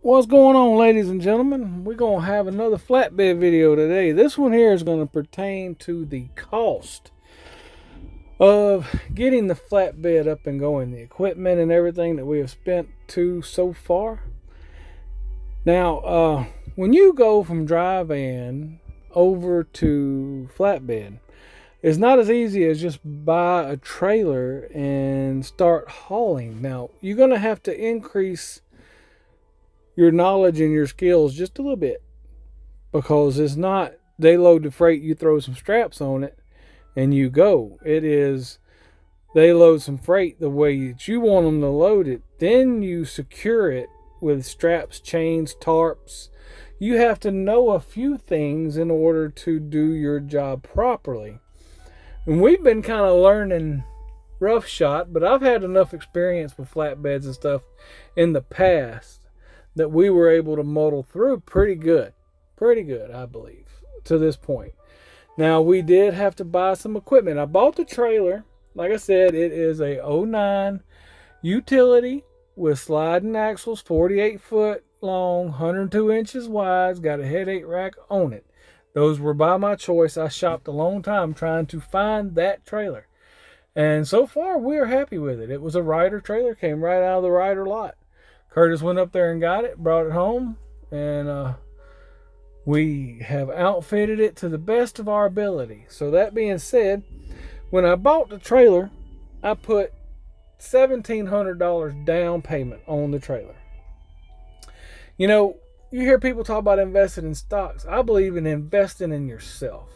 What's going on, ladies and gentlemen? We're going to have another flatbed video today. This one here is going to pertain to the cost of getting the flatbed up and going, the equipment and everything that we have spent to so far. Now, when you go from dry van over to flatbed, it's not as easy as just buy a trailer and start hauling. Now, you're going to have to increase your knowledge and your skills just a little bit, because it's not they load the freight, you throw some straps on it and you go. It is they load some freight the way that you want them to load it, then you secure it with straps, chains, tarps. You have to know a few things in order to do your job properly. And we've been kind of learning rough shot, but I've had enough experience with flatbeds and stuff in the past that we were able to muddle through pretty good, I believe, to this point. Now, we did have to buy some equipment. I bought the trailer. Like I said, it is a '09 utility with sliding axles, 48 foot long, 102 inches wide. It's got a headache rack on it. Those were by my choice. I shopped a long time trying to find that trailer. And so far, we are happy with it. It was a Ryder trailer, came right out of the Ryder lot. Curtis went up there and got it, brought it home, and we have outfitted it to the best of our ability. So that being said, when I bought the trailer, I put $1,700 down payment on the trailer. You know, you hear people talk about investing in stocks. I believe in investing in yourself.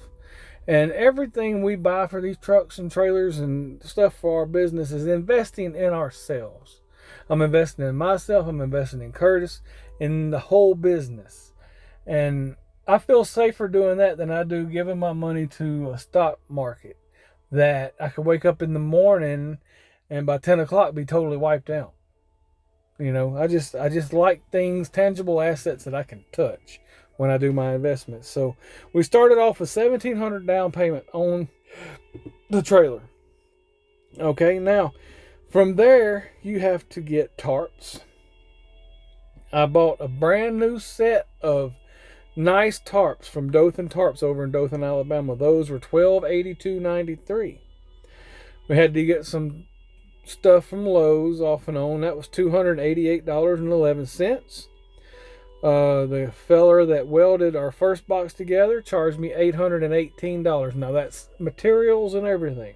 And everything we buy for these trucks and trailers and stuff for our business is investing in ourselves. I'm investing in myself. I'm investing in Curtis, in the whole business. And I feel safer doing that than I do giving my money to a stock market that I could wake up in the morning and by 10 o'clock be totally wiped out. You know, I just like things, tangible assets that I can touch when I do my investments. So we started off with $1,700 down payment on the trailer. Okay, now from there, you have to get tarps. I bought a brand new set of nice tarps from Dothan Tarps over in Dothan, Alabama. Those were $1282.93. We had to get some stuff from Lowe's off and on. That was $288.11. The feller that welded our first box together charged me $818. Now that's materials and everything.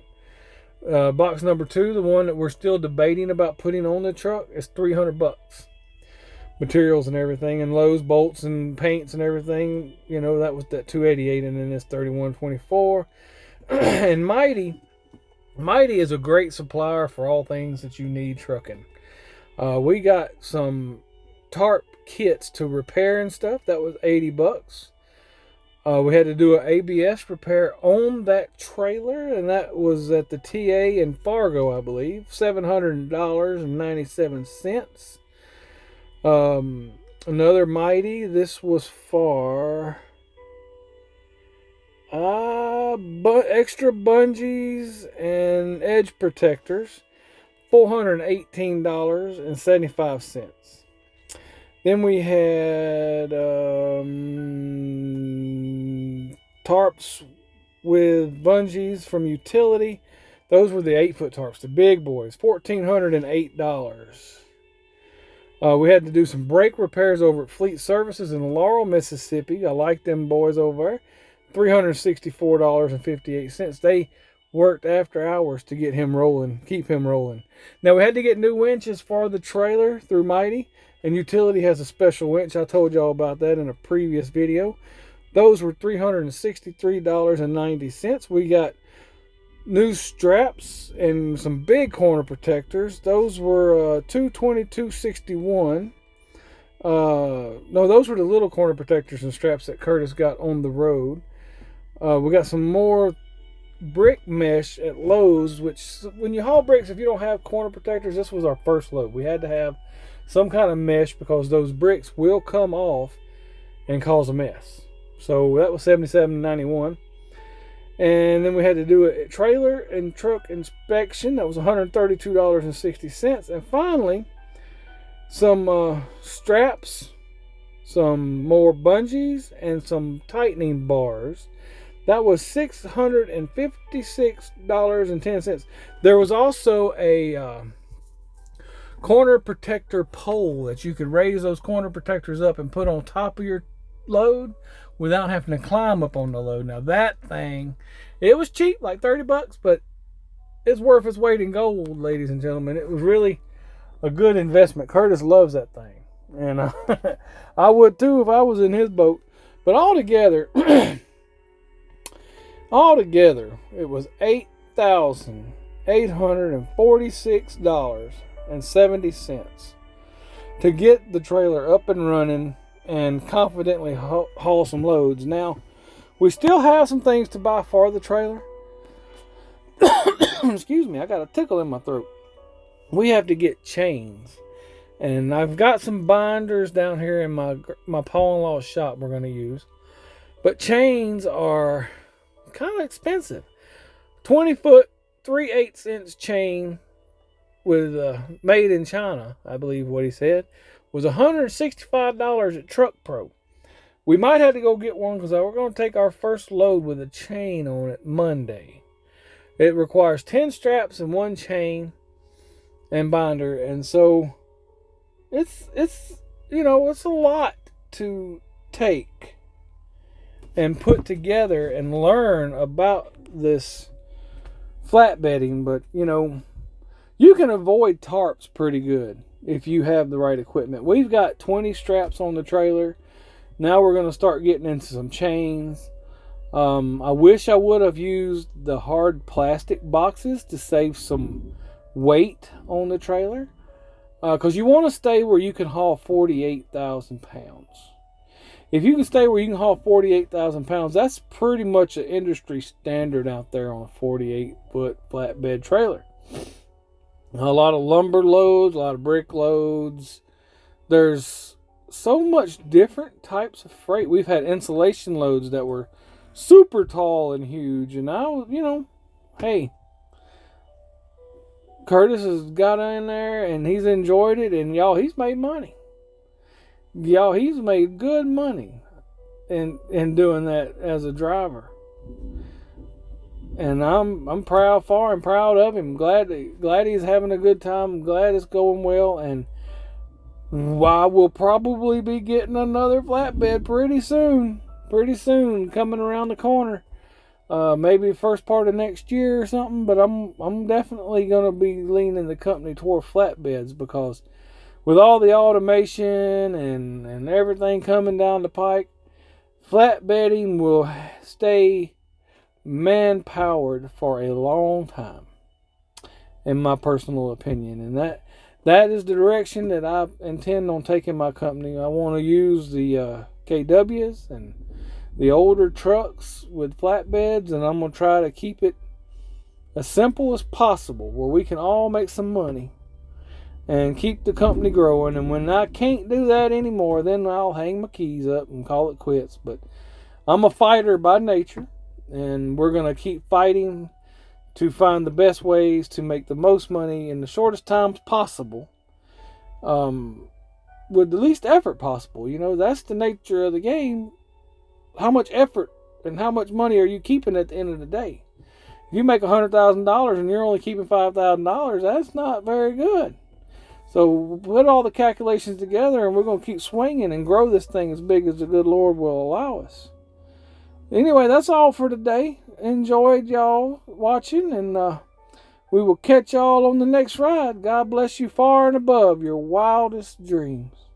Box number 2, the one that we're still debating about putting on the truck, is $300. Materials and everything, and Lowe's bolts and paints and everything. You know, that was that $288, and then it's $31.24. And Mighty is a great supplier for all things that you need trucking. We got some tarp kits to repair and stuff. That was $80. We had to do an ABS repair on that trailer, and that was at the TA in Fargo, I believe. $700.97. Another Mighty. This was for extra bungees and edge protectors. $418.75. Then we had tarps with bungees from Utility. Those were the 8-foot tarps, the big boys, $1,408. We had to do some brake repairs over at Fleet Services in Laurel, Mississippi. I like them boys over there. $364.58. They worked after hours to get him rolling, keep him rolling. Now, we had to get new winches for the trailer through Mighty, and Utility has a special winch. I told y'all about that in a previous video. Those were $363.90. We got new straps and some big corner protectors. Those were $222.61. No, those were the little corner protectors and straps that Curtis got on the road. We got some more brick mesh at Lowe's, which when you haul bricks, if you don't have corner protectors, this was our first load. We had to have some kind of mesh because those bricks will come off and cause a mess. So that was $77.91. And then we had to do a trailer and truck inspection. That was $132.60. And finally, some straps some more bungees, and some tightening bars. That was $656.10. There was also a corner protector pole that you could raise those corner protectors up and put on top of your load without having to climb up on the load. Now that thing, it was cheap, like $30, but it's worth its weight in gold, ladies and gentlemen. It was really a good investment. Curtis loves that thing, and I would too if I was in his boat. But altogether, it was $8,846.70 to get the trailer up and running and confidently haul some loads. Now, we still have some things to buy for the trailer. Excuse me, I got a tickle in my throat. We have to get chains. And I've got some binders down here in my pa-in-law's shop we're going to use. But chains are kind of expensive. 20-foot, 3/8 inch chain with made in China, I believe what he said, was $165 at Truck Pro. We might have to go get one because we're going to take our first load with a chain on it Monday. It requires 10 straps and 1 chain and binder, and so it's a lot to take and put together and learn about this flatbedding. But you can avoid tarps pretty good if you have the right equipment. We've got 20 straps on the trailer. Now we're going to start getting into some chains. I wish I would have used the hard plastic boxes to save some weight on the trailer, because you want to stay where you can haul 48,000 pounds. If you can stay where you can haul 48,000 pounds, that's pretty much an industry standard out there on a 48-foot flatbed trailer. A lot of lumber loads, a lot of brick loads. There's so much different types of freight. We've had insulation loads that were super tall and huge, and hey, Curtis has got in there and he's enjoyed it, and he's made money. He's made good money in doing that as a driver. And I'm proud for him, proud of him. Glad he's having a good time. I'm glad it's going well, and I will probably be getting another flatbed pretty soon, coming around the corner. Maybe first part of next year or something, but I'm definitely going to be leaning the company toward flatbeds, because with all the automation and everything coming down the pike, flatbedding will stay man-powered for a long time, in my personal opinion. And that is the direction that I intend on taking my company. I want to use the KWs and the older trucks with flatbeds, and I'm going to try to keep it as simple as possible where we can all make some money and keep the company growing. And when I can't do that anymore, then I'll hang my keys up and call it quits. But I'm a fighter by nature, and we're going to keep fighting to find the best ways to make the most money in the shortest times possible, with the least effort possible. That's the nature of the game. How much effort and how much money are you keeping at the end of the day? If you make $100,000 and you're only keeping $5,000, that's not very good. So put all the calculations together, and we're going to keep swinging and grow this thing as big as the good Lord will allow us. Anyway, that's all for today. Enjoyed y'all watching, and we will catch y'all on the next ride. God bless you far and above your wildest dreams.